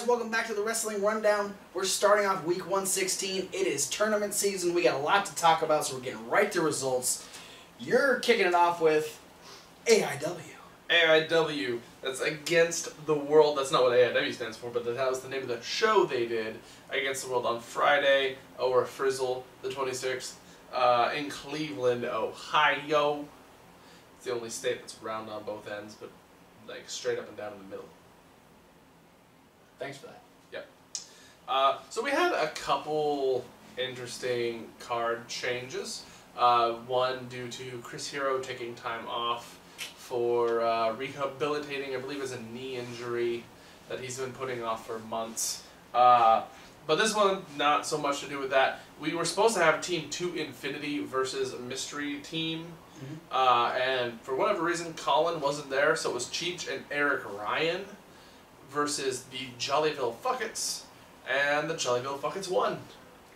welcome back to the Wrestling Rundown. We're starting off week 116. It is tournament season. We got a lot to talk about, so we're getting right to results. You're kicking it off with AIW. AIW, that's Against the World. That's not what AIW stands for, but that was the name of the show they did. Against the World on Friday, over Frizzle, the 26th, in Cleveland, Ohio. It's the only state that's round on both ends, but like straight up and down in the middle. Thanks for that. Yep. So we had a couple interesting card changes. One due to Chris Hero taking time off for rehabilitating, I believe, is a knee injury that he's been putting off for months. But this one, not so much to do with that. We were supposed to have Team 2 Infinity versus a mystery team. And for whatever reason, Colin wasn't there, so it was Cheech and Eric Ryan versus the Jollyville Fuckets, and the Jollyville Fuckets won.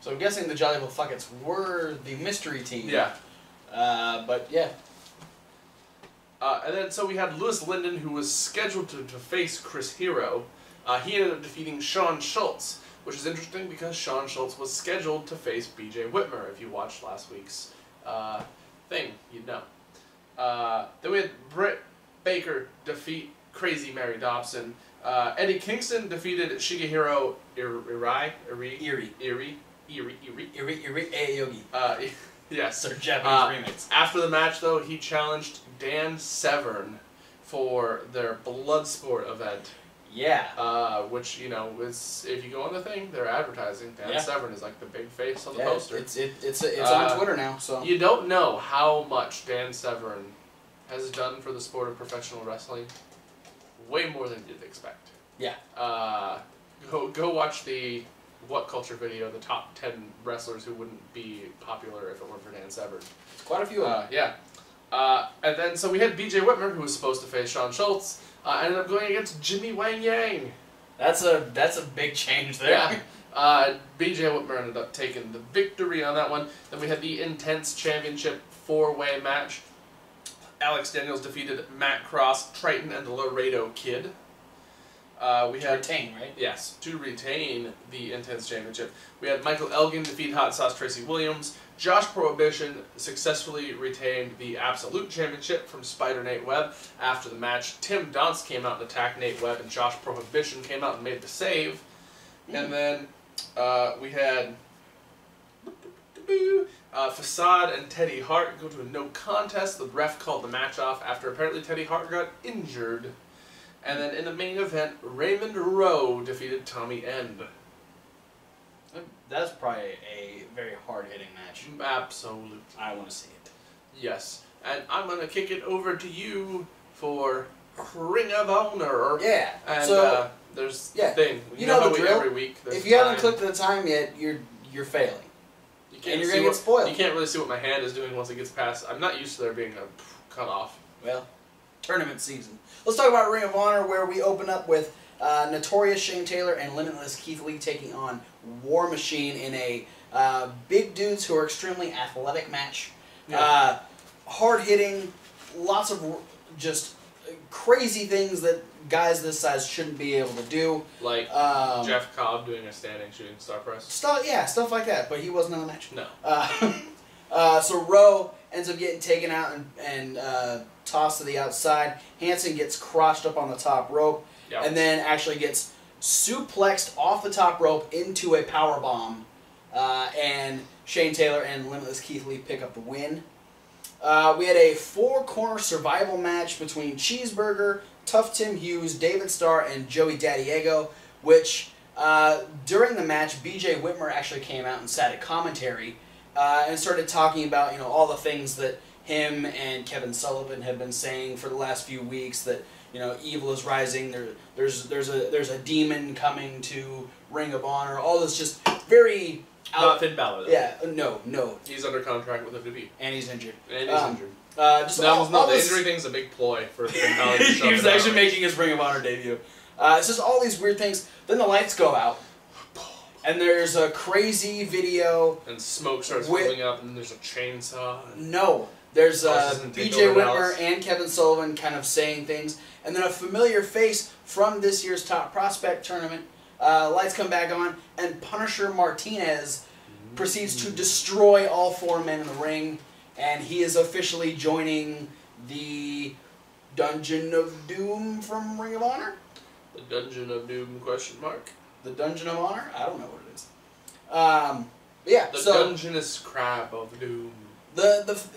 So I'm guessing the Jollyville Fuckets were the mystery team. Yeah. But yeah. And then so we had Lewis Linden, who was scheduled to face Chris Hero. He ended up defeating Sean Schultz, which is interesting because Sean Schultz was scheduled to face BJ Whitmer. If you watched last week's thing, you'd know. Then we had Britt Baker defeat Crazy Mary Dobson. Eddie Kingston defeated Shigehiro Irie. Aogi. Yes. Their Japanese remix. After the match, though, he challenged Dan Severn for their Bloodsport event. Yeah. Which, you know, is, if you go on the thing, they're advertising. Dan Severn is like the big face on the poster. It's on Twitter now, so. You don't know how much Dan Severn has done for the sport of professional wrestling. Way more than you'd expect. Yeah. Go watch the What Culture video, the top 10 wrestlers who wouldn't be popular if it weren't for Dan Severn. It's quite a few of them. Yeah. And then, so we had BJ Whitmer, who was supposed to face Sean Schultz, ended up going against Jimmy Wang Yang. That's a big change there. Yeah. BJ Whitmer ended up taking the victory on that one. Then we had the Intense Championship 4-way match. Alex Daniels defeated Matt Cross, Triton, and the Laredo Kid. We had retain, right? Yes, to retain the Intense Championship. We had Michael Elgin defeat Hot Sauce Tracy Williams. Josh Prohibition successfully retained the Absolute Championship from Spider Nate Webb. After the match, Tim Donst came out and attacked Nate Webb, and Josh Prohibition came out and made the save. And then we had Facade and Teddy Hart go to a no contest. The ref called the match off after apparently Teddy Hart got injured. And then in the main event, Raymond Rowe defeated Tommy End. That's probably a very hard-hitting match. Absolutely. I want to see it. Yes. And I'm going to kick it over to you for Ring of Honor. Yeah. And so, there's the thing. You know the drill. Every week if you haven't clicked the time yet, you're failing. And you're going to get spoiled. You can't really see what my hand is doing once it gets past. I'm not used to there being a cutoff. Well, tournament season. Let's talk about Ring of Honor, where we open up with Notorious Shane Taylor and Limitless Keith Lee taking on War Machine in a big dudes who are extremely athletic match. Yeah. Hard-hitting, lots of just crazy things that guys this size shouldn't be able to do. Like Jeff Cobb doing a standing shooting star press. Stuff like that, but he wasn't in the match. No. So Rowe ends up getting taken out and tossed to the outside. Hanson gets crotched up on the top rope, and then actually gets suplexed off the top rope into a powerbomb, and Shane Taylor and Limitless Keith Lee pick up the win. We had a 4-corner survival match between Cheeseburger, Tough Tim Hughes, David Starr, and Joey Daddiego, which during the match, BJ Whitmer actually came out and sat at commentary and started talking about all the things that him and Kevin Sullivan have been saying for the last few weeks, that evil is rising. There's a demon coming to Ring of Honor. All this just very not Finn Balor, though. Yeah, no. He's under contract with WWE. And he's injured. The injury thing's a big ploy for Finn Balor. He was actually making his Ring of Honor debut. It's just all these weird things. Then the lights go out. And there's a crazy video. And smoke starts rolling up, and then there's a chainsaw. No. There's BJ Whitmer and Kevin Sullivan kind of saying things. And then a familiar face from this year's Top Prospect tournament, Lights come back on, and Punisher Martinez proceeds to destroy all 4 men in the ring, and he is officially joining the Dungeon of Doom from Ring of Honor. The Dungeon of Doom ? The Dungeon of Honor? I don't know what it is. Yeah. The Dungeness Crab of Doom.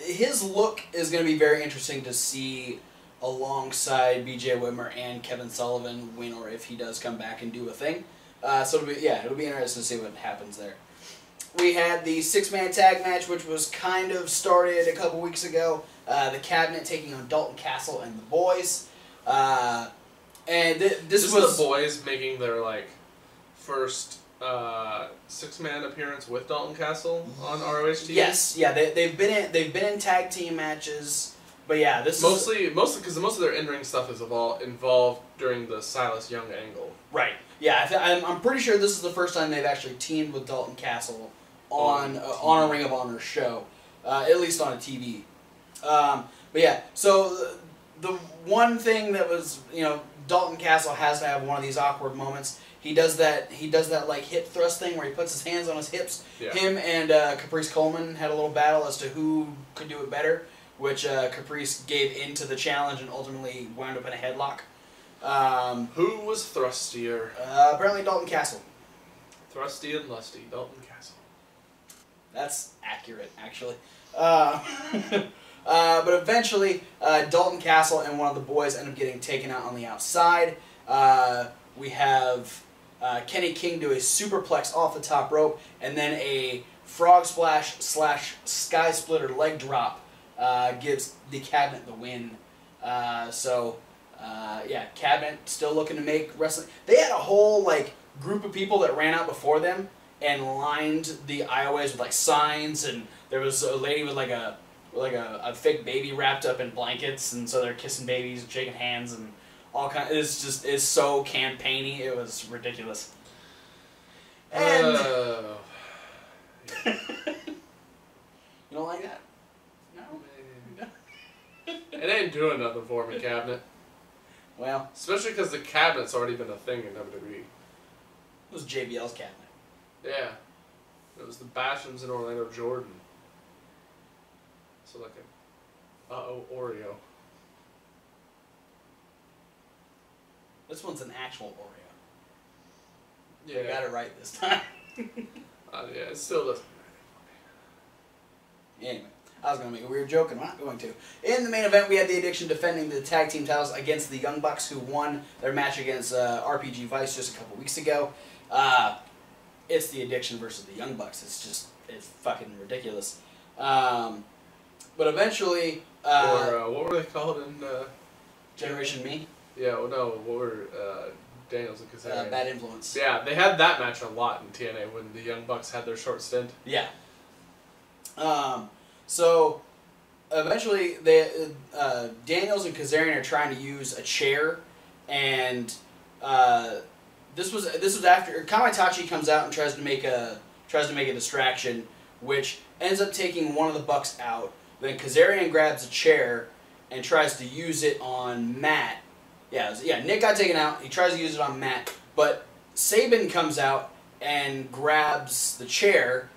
His look is going to be very interesting to see alongside B.J. Whitmer and Kevin Sullivan when or if he does come back and do a thing. So it'll be interesting to see what happens there. We had the 6-man tag match, which was kind of started a couple weeks ago. The Cabinet taking on Dalton Castle and the Boys. And this was the Boys making their first 6-man appearance with Dalton Castle on ROH TV. Yes, yeah, they've been in tag team matches, but yeah, this mostly because most of their in-ring stuff is involved during the Silas Young angle. Right. Yeah, I'm pretty sure this is the first time they've actually teamed with Dalton Castle on a Ring of Honor show, at least on a TV. But yeah, so the one thing that was, Dalton Castle has to have one of these awkward moments. He does that hip thrust thing where he puts his hands on his hips. Yeah. Him and Caprice Coleman had a little battle as to who could do it better, which Caprice gave into the challenge and ultimately wound up in a headlock. Who was thrustier? Apparently Dalton Castle. Thrusty and lusty, Dalton Castle. That's accurate, actually. But eventually, Dalton Castle and one of the Boys end up getting taken out on the outside. We have Kenny King do a superplex off the top rope, and then a frog splash / sky splitter leg drop gives the Cabinet the win. Yeah, Cabinet still looking to make wrestling. They had a whole group of people that ran out before them and lined the aisleways with signs, and there was a lady with a fake baby wrapped up in blankets, and so they're kissing babies and shaking hands and all kind. It's so campaigny. It was ridiculous. And you don't like that? No. It ain't doing nothing for me, Cabinet. Well, especially because the Cabinet's already been a thing in WWE. It was JBL's Cabinet. Yeah. It was the Bashams and Orlando Jordan. So Oreo. This one's an actual Oreo. Yeah. You got it right this time. Yeah, it still doesn't. Anyway, I was going to make a weird joke, and I'm not going to. In the main event, we had the Addiction defending the tag team titles against the Young Bucks, who won their match against RPG Vice just a couple weeks ago. It's the Addiction versus the Young Bucks. It's fucking ridiculous. But eventually... what were they called in... Generation Me? Yeah, well, no, what were Daniels and Kazarian? Bad Influence. Yeah, they had that match a lot in TNA when the Young Bucks had their short stint. Yeah. So eventually, Daniels and Kazarian are trying to use a chair, and this was after Kamaitachi comes out and tries to make a distraction, which ends up taking one of the Bucks out. Then Kazarian grabs a chair and tries to use it on Matt. Yeah, Nick got taken out. He tries to use it on Matt, but Sabin comes out and grabs the chair,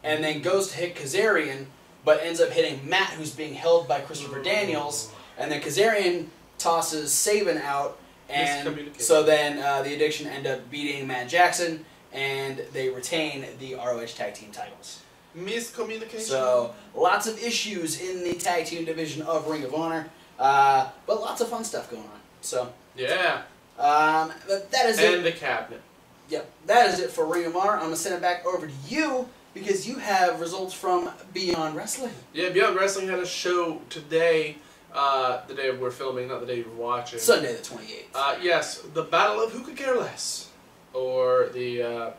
and then goes to hit Kazarian, but ends up hitting Matt, who's being held by Christopher Daniels, and then Kazarian tosses Sabin out, and so then the Addiction end up beating Matt Jackson, and they retain the ROH Tag Team titles. Miscommunication. So, lots of issues in the tag team division of Ring of Honor, but lots of fun stuff going on. So, yeah. That is it. And the Cabinet. Yep, that is it for Ring of Honor. I'm going to send it back over to you, because you have results from Beyond Wrestling. Yeah, Beyond Wrestling had a show today, the day we're filming, not the day you're watching. Sunday the 28th. Yes, the Battle of Who Could Care Less. Or the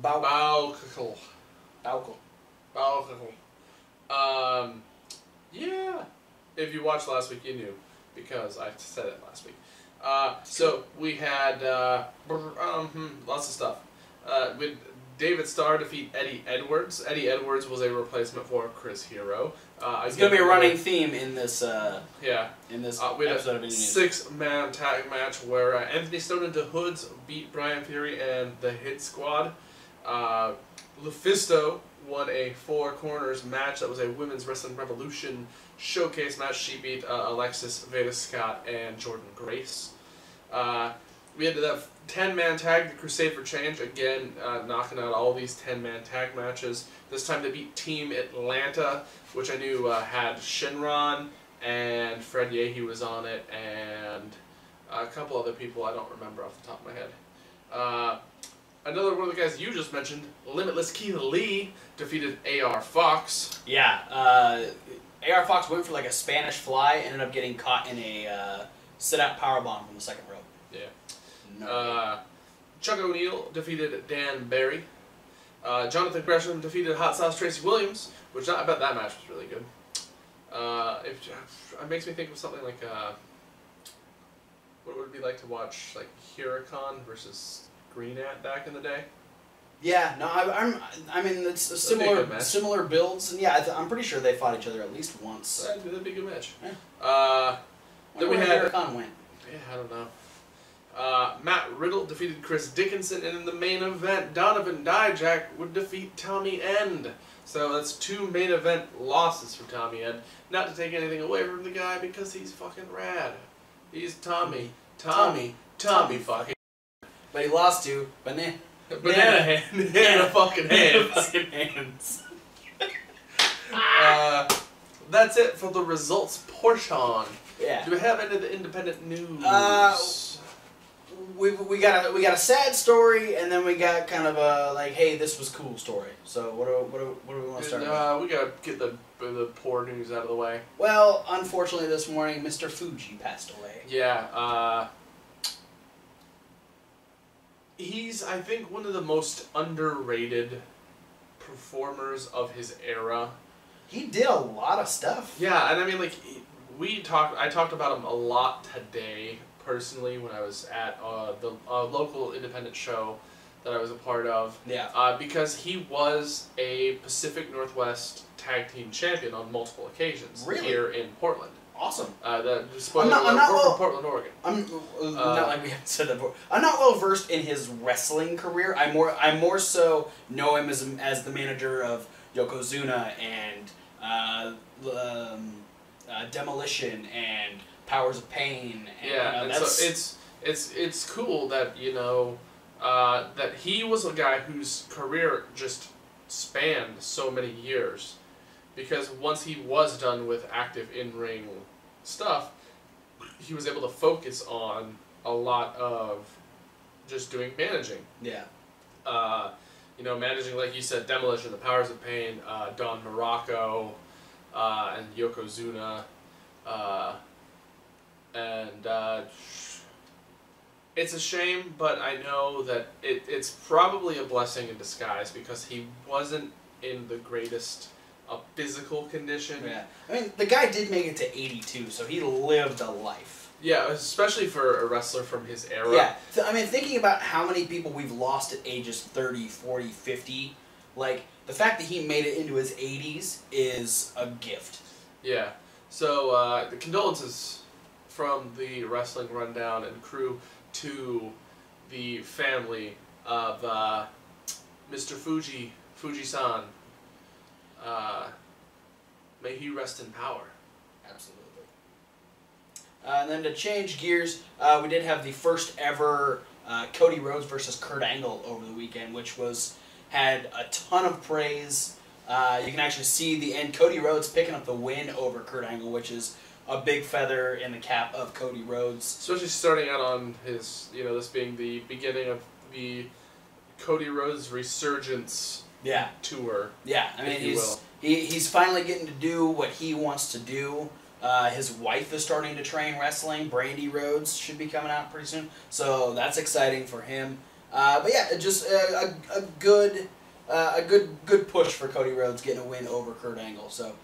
Baukel. Yeah. If you watched last week, you knew, because I said it last week. So we had lots of stuff. With David Starr defeat Eddie Edwards. Eddie Edwards was a replacement for Chris Hero. It's going to be a running theme in this. Yeah. In this we had episode of a Indy News. 6-man tag match where Anthony Stone and the Hoods beat Brian Fury and the Hit Squad. Lufisto won a 4 corners match. That was a Women's Wrestling Revolution showcase match. She beat Alexis Veda Scott and Jordan Grace. We had that 10-man tag, the Crusade for Change, again knocking out all these 10-man tag matches. This time they beat Team Atlanta, which I knew had Shinron and Fred Yehi was on it, and a couple other people I don't remember off the top of my head. Another one of the guys you just mentioned, Limitless Keith Lee, defeated A.R. Fox. Yeah, A.R. Fox went for like a Spanish fly, ended up getting caught in a sit-out powerbomb from the second rope. Yeah. No. Chuck O'Neill defeated Dan Barry. Jonathan Gresham defeated Hot Sauce Tracy Williams, which I bet that match was really good. It makes me think of something like what would it be like to watch like Huracan versus Green Ant back in the day? Yeah, no, I mean it's a similar builds, and yeah, I'm pretty sure they fought each other at least once. That'd be a good match. Yeah. Then we had Huracan went. Yeah, I don't know. Matt Riddle defeated Chris Dickinson, and in the main event, Donovan Dijak would defeat Tommy End. So that's 2 main event losses for Tommy End. Not to take anything away from the guy, because he's fucking rad. He's Tommy fucking. But he lost to Banana fucking hands. That's it for the results portion. Yeah. Do we have any of the independent news? We got a sad story, and then we got kind of a like, hey, this was cool story. So what do we want to start with? We gotta get the poor news out of the way. Well, unfortunately, this morning, Mr. Fuji passed away. Yeah. He's, I think, one of the most underrated performers of his era. He did a lot of stuff. Yeah, and I mean, like, I talked about him a lot today, personally, when I was at the local independent show that I was a part of. Yeah. Because he was a Pacific Northwest Tag Team Champion on multiple occasions here in Portland. Awesome. We're from Portland, Oregon. Not like we have said that before. I'm not well versed in his wrestling career. I more so know him as the manager of Yokozuna and Demolition and Powers of Pain. And, so it's cool that that he was a guy whose career just spanned so many years. Because once he was done with active in-ring stuff, he was able to focus on a lot of just doing managing. Yeah. Managing, like you said, Demolition, the Powers of Pain, Don Morocco, and Yokozuna. It's a shame, but I know that it's probably a blessing in disguise, because he wasn't in the greatest physical condition. Yeah. I mean, the guy did make it to 82, so he lived a life. Yeah, especially for a wrestler from his era. Yeah. I mean, thinking about how many people we've lost at ages 30, 40, 50, like, the fact that he made it into his 80s is a gift. Yeah. So, the condolences from the Wrestling Rundown and crew to the family of Mr. Fuji-san. May he rest in power. Absolutely. And then to change gears, we did have the first ever Cody Rhodes versus Kurt Angle over the weekend, which had a ton of praise. You can actually see the end. Cody Rhodes picking up the win over Kurt Angle, which is a big feather in the cap of Cody Rhodes. Especially starting out on his, this being the beginning of the Cody Rhodes resurgence tour. Yeah, I mean, he's finally getting to do what he wants to do. His wife is starting to train wrestling. Brandy Rhodes should be coming out pretty soon, so that's exciting for him. But yeah, just a good push for Cody Rhodes getting a win over Kurt Angle. So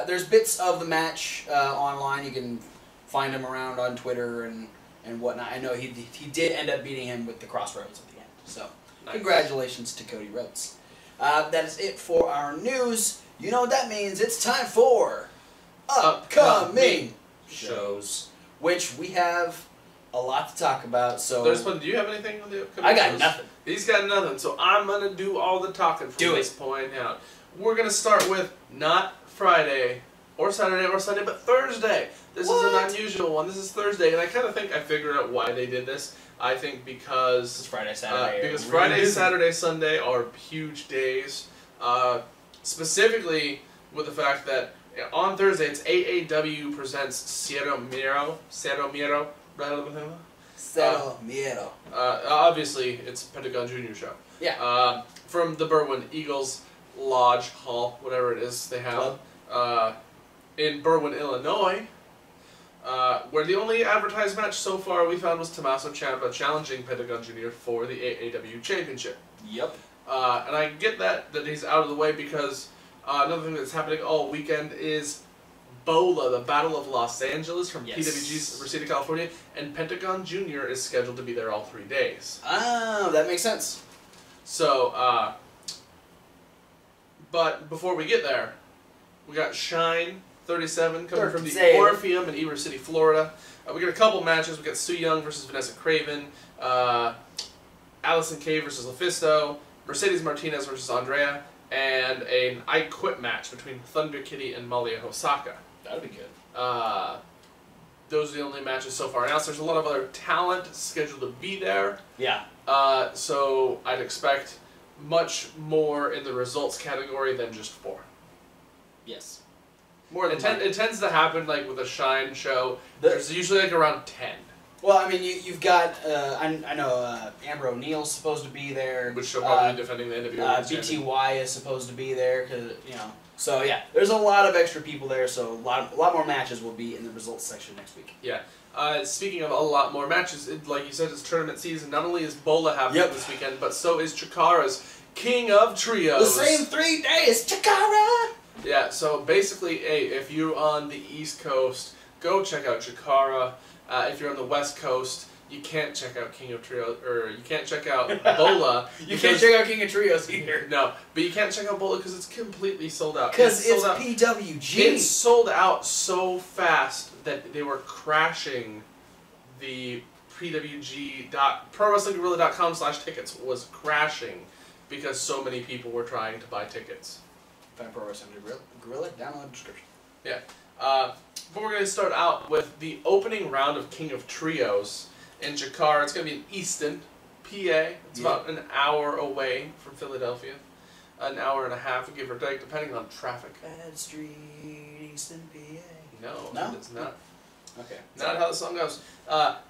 there's bits of the match online. You can find him around on Twitter and whatnot. I know he did end up beating him with the crossroads at the end. So Nice. Congratulations to Cody Rhodes. That is it for our news. You know what that means. It's time for upcoming shows, which we have a lot to talk about. So, do you have anything on the upcoming I got shows? nothing. He's got nothing, so I'm going to do all the talking from this point out. We're going to start with not Friday or Saturday or Sunday, but Thursday. This is an unusual one. This is Thursday, and I kind of think I figured out why they did this. I think because it's Friday, Saturday. Because Friday, Saturday, Sunday are huge days. Specifically with the fact that on Thursday it's AAW presents Cero Miedo. Obviously, it's Pentagon Junior show. Yeah. From the Berwyn Eagles Lodge Hall, whatever it is they have, in Berwyn, Illinois. Where the only advertised match so far we found was Tommaso Ciampa challenging Pentagon Jr. for the AAW Championship. Yep. And I get that he's out of the way because another thing that's happening all weekend is BOLA, the Battle of Los Angeles from PWG's Reseda, California, and Pentagon Jr. is scheduled to be there all 3 days. Oh, that makes sense. So, but before we get there, we got Shine 37 coming from the Orpheum in Ybor City, Florida. We got a couple matches. We got Su Yung versus Vanessa Craven, Allison Kay versus LuFisto, Mercedes Martinez versus Andrea, and an I Quit match between Thunder Kitty and Malia Hosaka. That would be good. Those are the only matches so far announced. There's a lot of other talent scheduled to be there. Yeah. So I'd expect much more in the results category than just 4. Yes. More than 10. It tends to happen like with a Shine show. There's usually like around 10. Well, I mean, you've got, I know Amber O'Neill's supposed to be there. Which she'll probably be defending the NWA BTY is supposed to be there, cause, you know. So, yeah, there's a lot of extra people there, so a lot more matches will be in the results section next week. Yeah. Speaking of a lot more matches, like you said, it's tournament season. Not only is BOLA happening this weekend, but so is Chikara's King of Trios. The same 3 days, Chikara! Yeah, so basically, hey, if you're on the East Coast, go check out Chikara. If you're on the West Coast, you can't check out King of Trios, or you can't check out BOLA. You can't check out King of Trios either. No, but you can't check out BOLA because it's completely sold out. Because it's PWG. It's sold out so fast that they were crashing the ProWrestlingGuerrilla.com/tickets was crashing because so many people were trying to buy tickets. Find Pro Wrestling Guerrilla down in the description. Yeah. But we're going to start out with the opening round of King of Trios in Chikara. It's going to be in Easton, PA. It's about an hour away from Philadelphia. An hour and a half, give or take, depending on traffic. Bad Street, Easton, PA. No, it's not. Okay. Not how the song goes.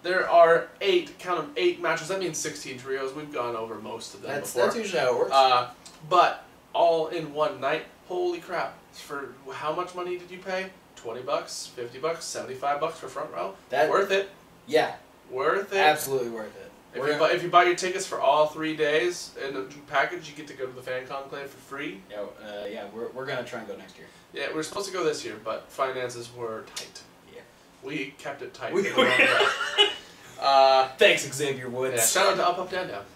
There are 8 matches. That means 16 trios. We've gone over most of them before. That's usually how it works. But all in one night. Holy crap. For how much money did you pay? $20, $50, $75 for front row? Worth it. Yeah. Worth it. Absolutely worth it. If you buy your tickets for all 3 days in a package, you get to go to the Fan Conclave for free. Yeah, we're going to try and go next year. Yeah, we were supposed to go this year, but finances were tight. Yeah. We kept it tight. Thanks, Xavier Woods. Yeah, shout out to Up, Up, Down, Down.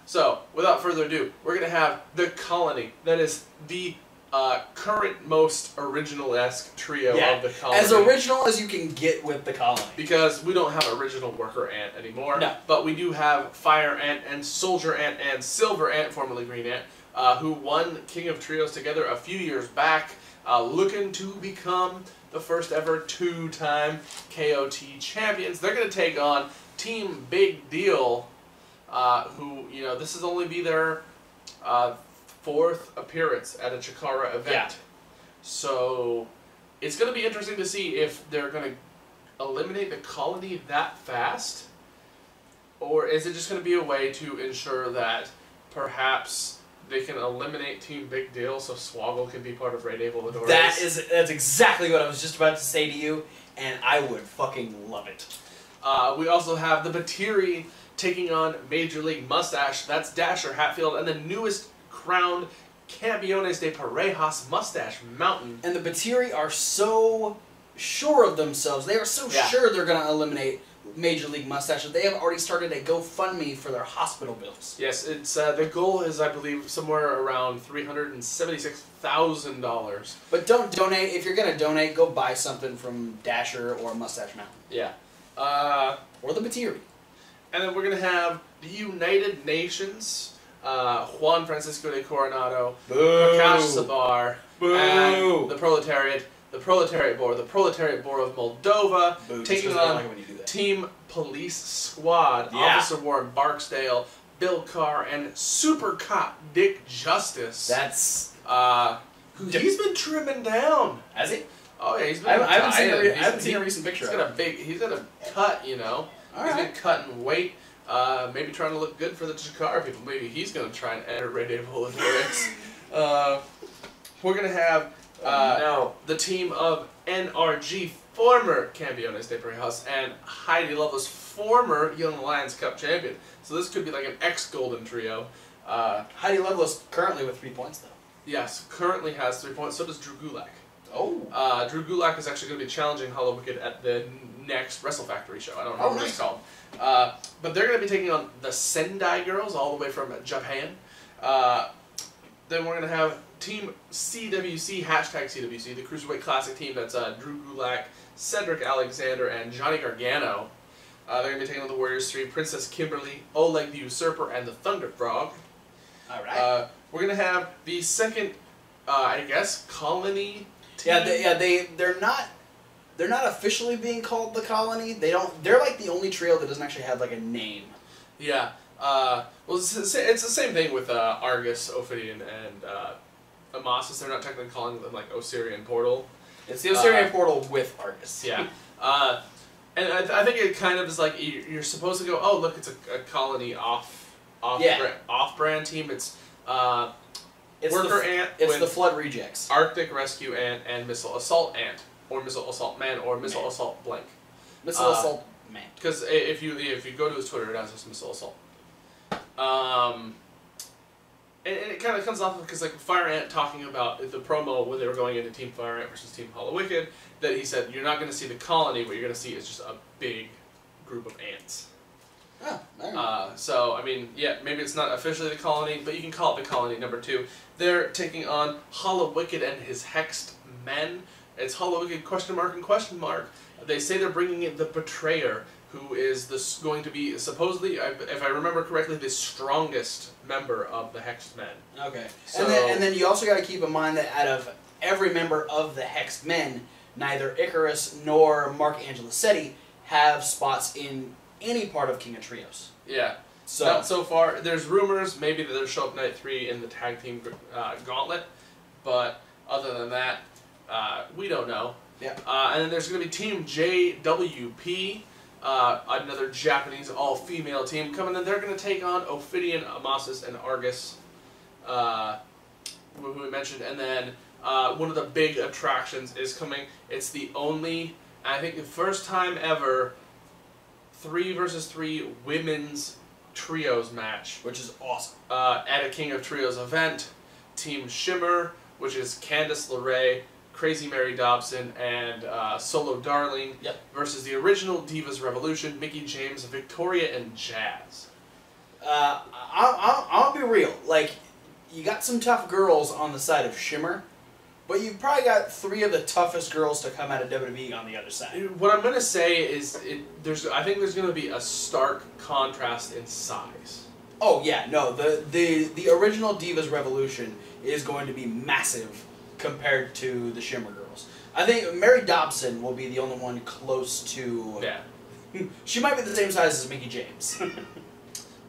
So, without further ado, we're going to have The Colony. That is the current most original-esque trio of The Colony. As original as you can get with The Colony. Because we don't have original Worker Ant anymore. No. But we do have Fire Ant and Soldier Ant and Silver Ant, formerly Green Ant, who won King of Trios together a few years back, looking to become the first ever 2-time KOT champions. They're going to take on Team Big Deal, who, this is only be their 4th appearance at a Chikara event. Yeah. So it's going to be interesting to see if they're going to eliminate the Colony that fast, or is it just going to be a way to ensure that perhaps they can eliminate Team Big Deal so Swoggle can be part of Rey de Voladores? That's exactly what I was just about to say to you, and I would fucking love it. We also have the Batiri taking on Major League Mustache. That's Dasher Hatfield and the newest crowned Campeones de Parejas Mustache Mountain. And the Batiri are so sure of themselves. They are so sure they're going to eliminate Major League Mustache. They have already started a GoFundMe for their hospital bills. Yes, it's the goal is, I believe, somewhere around $376,000. But don't donate. If you're going to donate, go buy something from Dasher or Mustache Mountain. Yeah. Or the Batiri. And then we're going to have the United Nations, Juan Francisco de Coronado, Prakash Sabar, and the Proletariat Board, the Proletariat Board of Moldova, taking on Team Police Squad, Officer Warren Barksdale, Bill Carr, and Super Cop Dick Justice. That's he's been trimming down. Has he? Oh yeah, he's been. I haven't seen a recent picture. He's got a cut, you know. He's been cutting weight. Maybe trying to look good for the Chikara people. Maybe he's going to try and enter Radiant Endurance. We're going to have the team of NRG, former Campeones de Parejas, and Heidi Lovelace, former Young Lions Cup champion. So this could be like an ex-Golden Trio. Heidi Lovelace currently with 3 points, though. Yes, currently has 3 points. So does Drew Gulak. Oh. Drew Gulak is actually going to be challenging Hollow Wicked at the next Wrestle Factory show. I don't know what it's called. But they're going to be taking on the Sendai girls all the way from Japan. Then we're going to have Team CWC, #CWC, the Cruiserweight Classic team. That's Drew Gulak, Cedric Alexander, and Johnny Gargano. They're going to be taking on the Warriors 3, Princess Kimberly, Oleg the Usurper, and the Thunder Frog. All right. We're going to have the second, I guess, Colony team. They're not officially being called the Colony. They're like the only trio that doesn't actually have like a name. Yeah. Well, it's the same thing with Argus, Ophidian, and Amasis. They're not technically calling them like Osirian Portal. It's the Osirian Portal with Argus. Yeah. And I think it kind of is like you're supposed to go, oh look, it's a Colony off-brand team. It's Worker Ant. It's the Flood Rejects. Arctic Rescue Ant and Missile Assault Ant. Or Missile Assault Man, or Missile Assault Blank. Missile Assault Man. Because if you go to his Twitter, it has this Missile Assault. And it kind of comes off because like Fire Ant talking about the promo when they were going into Team Fire Ant versus Team Hollow Wicked, that he said you're not going to see the colony, what you're going to see is just a big group of ants. Oh, so I mean, yeah, maybe it's not officially the colony, but you can call it the Colony number 2. They're taking on Hollow Wicked and his Hexed Men. It's Hollow Wicked ? They say they're bringing in the Betrayer, who is going to be supposedly, if I remember correctly, the strongest member of the Hexed Men. Okay. So, and then you also got to keep in mind that out of every member of the Hexed Men, neither Icarus nor Mark Angelicetti have spots in any part of King of Trios. Yeah. So not so far. There's rumors maybe that they'll show up night 3 in the tag team gauntlet, but other than that, we don't know. Yeah. And then there's going to be Team JWP, another Japanese all-female team coming in. They're going to take on Ophidian, Amasis, and Argus, who we mentioned. And then one of the big attractions is coming. It's the only, I think the first time ever, 3 versus 3 women's trios match. Which is awesome. At a King of Trios event. Team Shimmer, which is Candice LeRae, Crazy Mary Dobson, and Solo Darling, versus the original Divas Revolution, Mickie James, Victoria, and Jazz. I'll be real. Like, you got some tough girls on the side of Shimmer, but you've probably got 3 of the toughest girls to come out of WWE on the other side. What I'm going to say is, I think there's going to be a stark contrast in size. Oh yeah, no, the original Divas Revolution is going to be massive compared to the Shimmer girls. I think Mary Dobson will be the only one close to... Yeah. She might be the same size as Mickie James.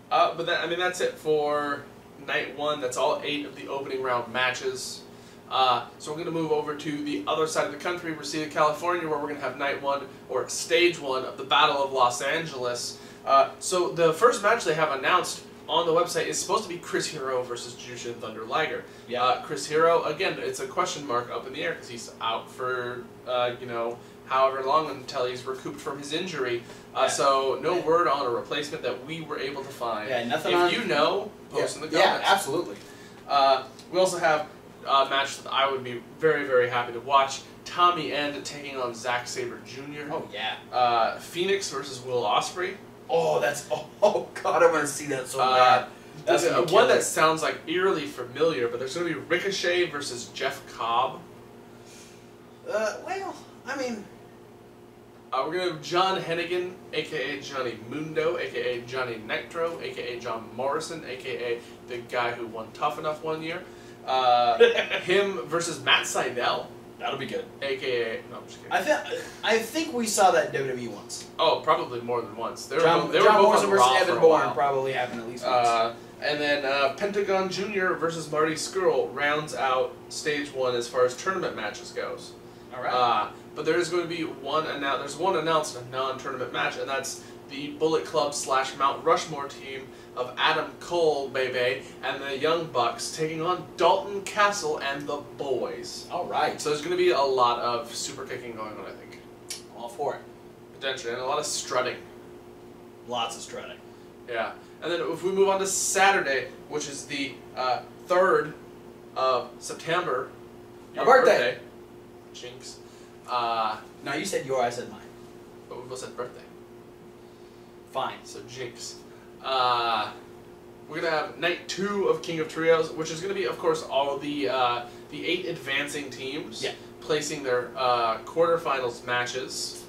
But that's it for night 1. That's all 8 of the opening round matches. So we're going to move over to the other side of the country, Reseda, California, where we're going to have night 1, or stage 1, of the Battle of Los Angeles. So the first match they have announced on the website is supposed to be Chris Hero versus Jushin Thunder Liger. Yeah. Chris Hero, again, it's a question mark up in the air because he's out for, however long until he's recouped from his injury. So no word on a replacement that we were able to find. Yeah, nothing if on... you know, post in the comments. Yeah, absolutely. We also have a match that I would be very, very happy to watch. Tommy End taking on Zack Sabre Jr. Oh, yeah. Phoenix versus Will Ospreay. Oh, that's... Oh, God, I want to see that so bad. That's one that sounds like eerily familiar, but there's going to be Ricochet versus Jeff Cobb. Well, I mean... We're going to have John Hennigan, a.k.a. Johnny Mundo, a.k.a. Johnny Nitro, a.k.a. John Morrison, a.k.a. the guy who won Tough Enough one year. Him versus Matt Sydal. That'll be good. A.k.a. No, I'm just kidding. I think we saw that in WWE once. Oh, probably more than once. They were John both Morrison on versus Raw Evan for a Bourne while. probably happened at least once. And then Pentagon Jr. versus Marty Scurll rounds out stage 1 as far as tournament matches goes. All right. But there is going to be there's one announced non-tournament match, and that's the Bullet Club / Mount Rushmore team of Adam Cole, baby, and the Young Bucks taking on Dalton Castle and the Boys. All right. So there's going to be a lot of super kicking going on, I think. All for it. Potentially, and a lot of strutting. Lots of strutting. Yeah. And then if we move on to Saturday, which is the 3rd of September. Your birthday. Jinx. No, you said your, I said mine. But we both said birthday. Fine. So jinx. We're gonna have night 2 of King of Trios, which is gonna be, of course, all of the 8 advancing teams placing their quarterfinals matches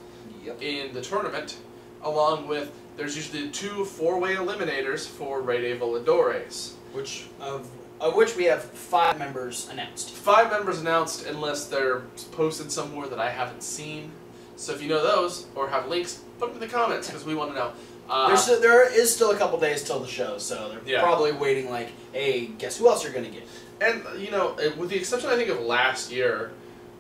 in the tournament, along with there's usually 2 4-way eliminators for Rey de Voladores, of which we have 5 members announced. 5 members announced, unless they're posted somewhere that I haven't seen. So if you know those or have links, put them in the comments because we want to know. There is still a couple days till the show, so they're probably waiting like, hey, guess who else you're going to get? And, you know, with the exception, I think, of last year,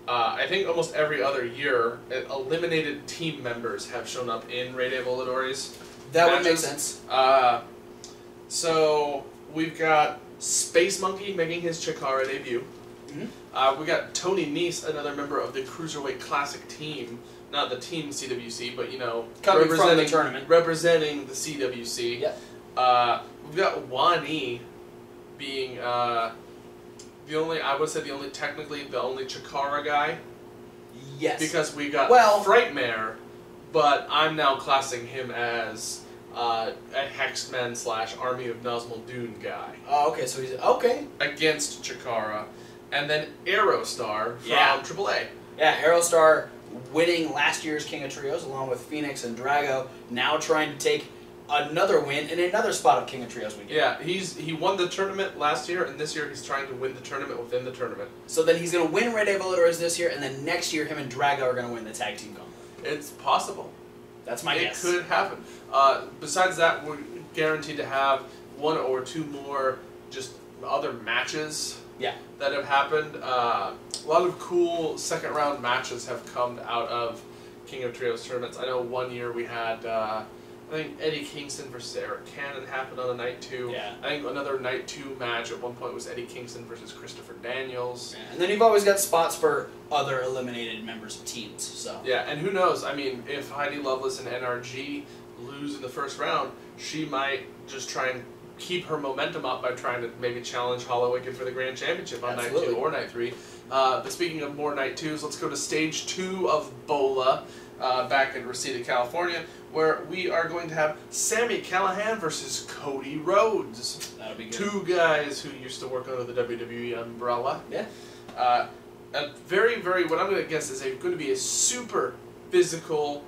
I think almost every other year, eliminated team members have shown up in Rey de Voladores. That would make sense. So we've got Space Monkey making his Chikara debut. Mm-hmm. We got Tony Nese, another member of the Cruiserweight Classic team. Not the team CWC, but, you know, coming from the tournament. Representing the CWC. Yep. We've got Wani being technically the only Chikara guy. Yes. Because we got Frightmare, but I'm now classing him as a Hexman / Army of Nazmul Dune guy. Oh, okay, so he's... Okay. Against Chikara. And then Aerostar from AAA. Yeah, Aerostar winning last year's King of Trios along with Phoenix and Drago, now trying to take another win in another spot of King of Trios weekend. Yeah, he won the tournament last year, and this year he's trying to win the tournament within the tournament. So then he's going to win Rey de Voladores this year, and then next year him and Drago are going to win the tag team gauntlet. It's possible. That's my guess. It could happen. Besides that, we're guaranteed to have 1 or 2 more just other matches that have happened. A lot of cool second round matches have come out of King of Trios tournaments. I know one year we had, I think Eddie Kingston versus Eric Cannon happened on a night 2. Yeah. I think another night 2 match at one point was Eddie Kingston versus Christopher Daniels. Yeah. And then you've always got spots for other eliminated members of teams. So yeah, and who knows? I mean, if Heidi Lovelace and NRG lose in the first round, she might just try and keep her momentum up by trying to maybe challenge Hollow Wicked for the Grand Championship on night 2 or night 3. But speaking of more night 2s, let's go to stage 2 of BOLA back in Reseda, California, where we are going to have Sami Callihan versus Cody Rhodes. That'll be good. 2 guys who used to work under the WWE umbrella. Yeah. A very, what I'm going to guess is going to be a super physical,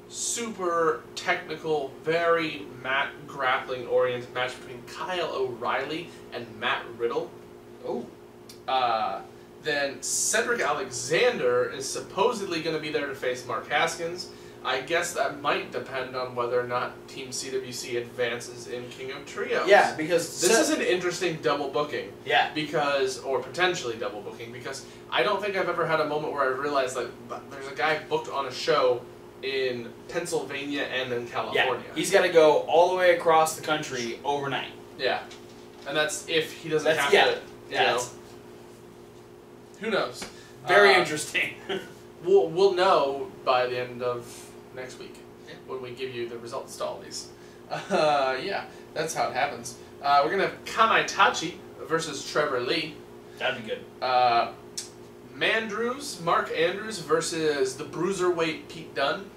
super technical, very mat grappling oriented match between Kyle O'Reilly and Matt Riddle. Oh. Then Cedric Alexander is supposedly going to be there to face Mark Haskins. I guess that might depend on whether or not Team CWC advances in King of Trios. Yeah, because this is an interesting double booking. Yeah. Or potentially double booking, because I don't think I've ever had a moment where I realized that there's a guy booked on a show in Pennsylvania and in California. Yeah, he's got to go all the way across the country overnight. Yeah, and that's if he doesn't have to. Yeah. Who knows? Very interesting. We'll know by the end of next week when we give you the results to all these. Yeah, that's how it happens. We're gonna have Kamaitachi versus Trevor Lee. That'd be good. Mandrews, Mark Andrews versus the Bruiserweight Pete Dunne.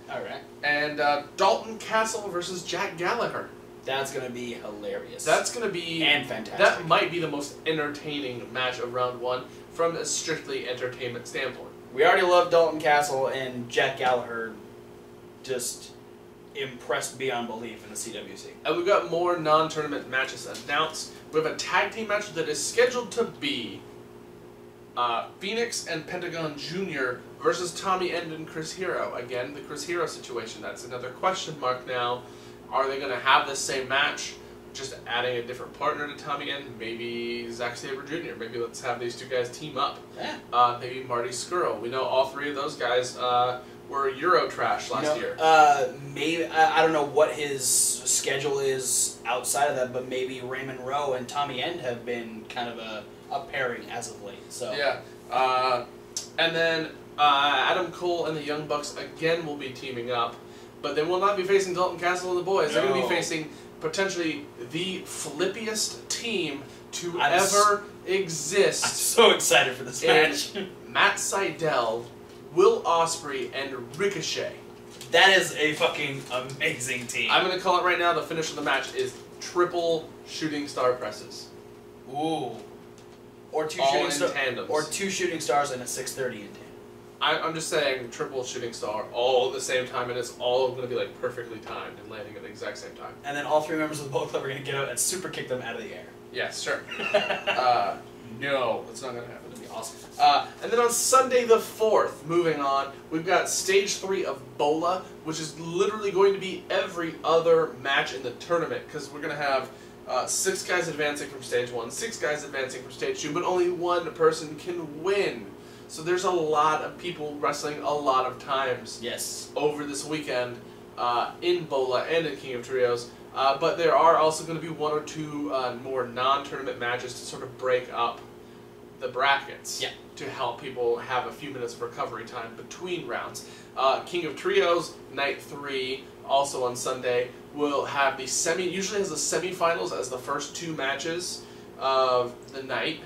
All right. And Dalton Castle versus Jack Gallagher. That's going to be hilarious. That's going to be... And fantastic. That might be the most entertaining match of round one from a strictly entertainment standpoint. We already love Dalton Castle, and Jack Gallagher just impressed beyond belief in the CWC. And we've got more non-tournament matches announced. We have a tag team match that is scheduled to be Phoenix and Pentagon Jr. versus Tommy End and Chris Hero. Again, the Chris Hero situation. That's another question mark now. Are they going to have this same match, just adding a different partner to Tommy End? Maybe Zack Sabre Jr. Maybe let's have these two guys team up. Yeah. Maybe Marty Scurll. We know all three of those guys were Euro trash last year. Maybe I don't know what his schedule is outside of that, but maybe Raymond Rowe and Tommy End have been kind of a pairing as of late. So yeah, and then Adam Cole and the Young Bucks again will be teaming up, but they will not be facing Dalton Castle and the boys. They're going to be facing potentially the flippiest team to ever exist. I'm so excited for this match. Matt Sydal, Will Ospreay, and Ricochet. That is a fucking amazing team. I'm going to call it right now. The finish of the match is triple shooting star presses. Ooh. Or two shooting stars and a 630 in tandem. I'm just saying triple shooting star all at the same time, and it's all going to be like perfectly timed and landing at the exact same time. And then all three members of the Bullet Club are going to get out and super kick them out of the air. Yes, sure. No, that's not going to happen. That'd be awesome. And then on Sunday the 4th, moving on, we've got Stage 3 of Bola, which is literally going to be every other match in the tournament, because we're going to have 6 guys advancing from Stage 1, 6 guys advancing from Stage 2, but only one person can win. So there's a lot of people wrestling a lot of times over this weekend in Bola and in King of Trios. But there are also going to be 1 or 2 more non-tournament matches to sort of break up the brackets to help people have a few minutes of recovery time between rounds. King of Trios, Night 3, also on Sunday, will have the usually has the semifinals as the first 2 matches of the night,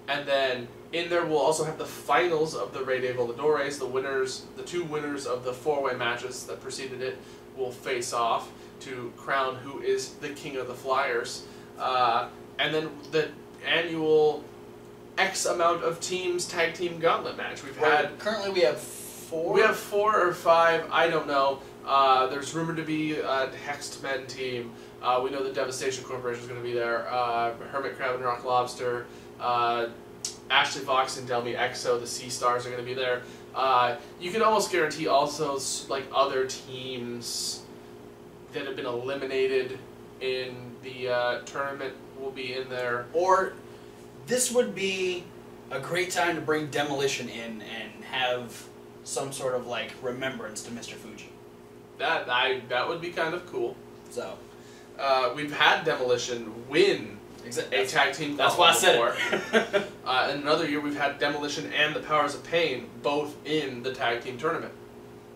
and then in there we'll also have the finals of the Rey de Voladores. The 2 winners of the 4-way matches that preceded it will face off to crown who is the King of the Flyers. And then the annual X amount of teams tag team gauntlet match. Currently we have 4? We have 4 or 5, I don't know. There's rumored to be a Hexed Men team. We know the Devastation Corporation is going to be there. Hermit Crab and Rock Lobster. Ashley Vox and Delmi Exo, the Sea Stars, are going to be there. You can almost guarantee also like other teams that have been eliminated in the tournament will be in there. Or this would be a great time to bring Demolition in and have some sort of like remembrance to Mr. Fuji. That would be kind of cool. So we've had Demolition win a tag team. That's why I said it. In another year, we've had Demolition and the Powers of Pain both in the tag team tournament.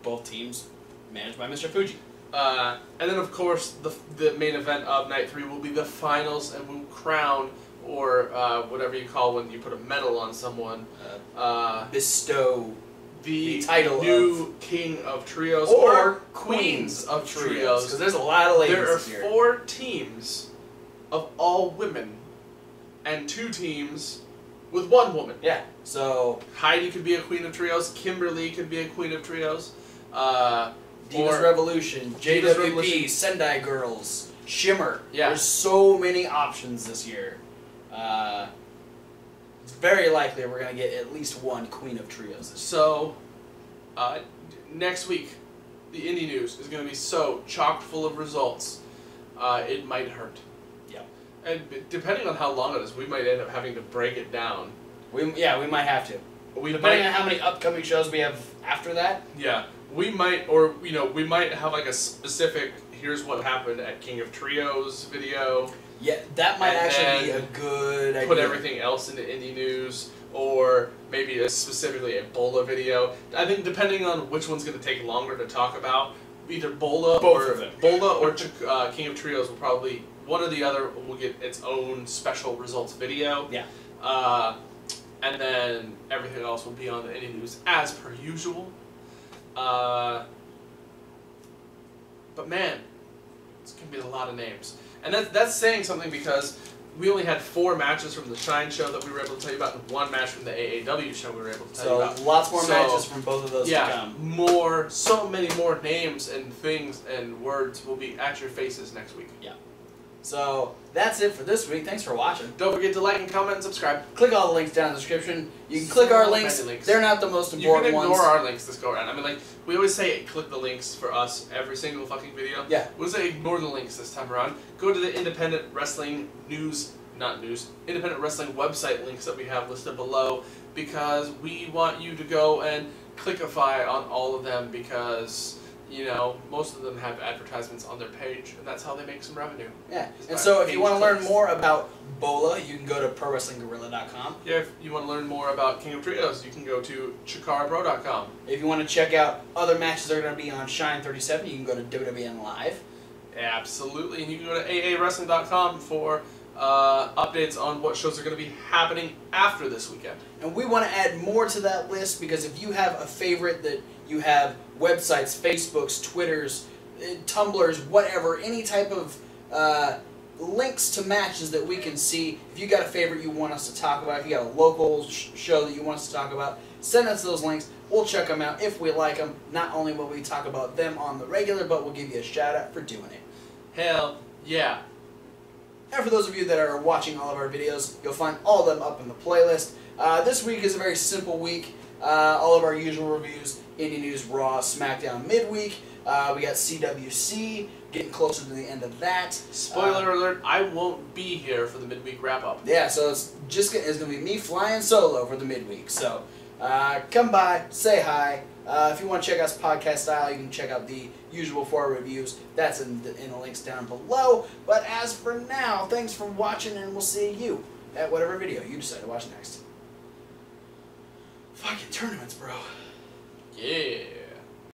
Both teams managed by Mr. Fuji. And then, of course, the main event of Night 3 will be the finals, and we'll crown, or whatever you call when you put a medal on someone. Bestow the title new King of Trios or Queens of Trios. Because there's a lot of ladies this year. There are 4 teams of all women, and 2 teams with 1 woman. Yeah, so Heidi could be a Queen of Trios, Kimberly could be a Queen of Trios, Divas Revolution, JWP, Sendai Girls, Shimmer. Yeah. There's so many options this year. It's very likely we're going to get at least 1 Queen of Trios this year. So, next week, the Indy news is going to be so chock full of results, it might hurt. Yeah. And depending on how long it is, we might end up having to break it down. We might have to. Depending on how many upcoming shows we have after that. Yeah. We might, or, we might have like a specific, here's what happened at King of Trios video. Yeah, that might actually be a good idea. Put everything else into Indie News, or maybe specifically a Bola video. I think depending on which one's going to take longer to talk about, either Bola or King of Trios will probably, one or the other will get its own special results video. Yeah. And then everything else will be on the Indie News as per usual. But man, it's going to be a lot of names. And that's saying something because we only had 4 matches from the Shine show that we were able to tell you about, and 1 match from the AAW show we were able to tell you about. So lots more matches from both of those to come. So many more names and things and words will be at your faces next week. Yeah. So that's it for this week. Thanks for watching. Don't forget to like and comment and subscribe. Click all the links down in the description. You can click our links. They're not the most important ones. You can ignore our links this go around. I mean, like, we always say click the links for us every single fucking video. Yeah. We'll say ignore the links this time around. Go to the Independent Wrestling Independent Wrestling website links that we have listed below, because we want you to go and clickify on all of them, because you know, most of them have advertisements on their page, and that's how they make some revenue. Yeah, and so if you want to learn more about Bola, you can go to ProWrestlingGorilla.com. Yeah, if you want to learn more about King of Trios, you can go to ChikaraPro.com. If you want to check out other matches that are going to be on Shine 37, you can go to WWN Live. Absolutely, and you can go to AAWrestling.com for updates on what shows are going to be happening after this weekend. And we want to add more to that list, because if you have a favorite that you have websites, Facebooks, Twitters, Tumblrs, whatever, any type of links to matches that we can see, if you got a favorite you want us to talk about, if you got a local show that you want us to talk about, send us those links. We'll check them out. If we like them, not only will we talk about them on the regular, but we'll give you a shout out for doing it. Hell yeah. And for those of you that are watching all of our videos, you'll find all of them up in the playlist. This week is a very simple week. All of our usual reviews: Indie News, Raw, SmackDown midweek. We got CWC, getting closer to the end of that. Spoiler alert, I won't be here for the midweek wrap-up. Yeah, so it's going to be me flying solo for the midweek. So come by, say hi. If you want to check us podcast style, you can check out the usual 4 reviews. That's in the links down below. But as for now, thanks for watching, and we'll see you at whatever video you decide to watch next. Fucking tournaments, bro.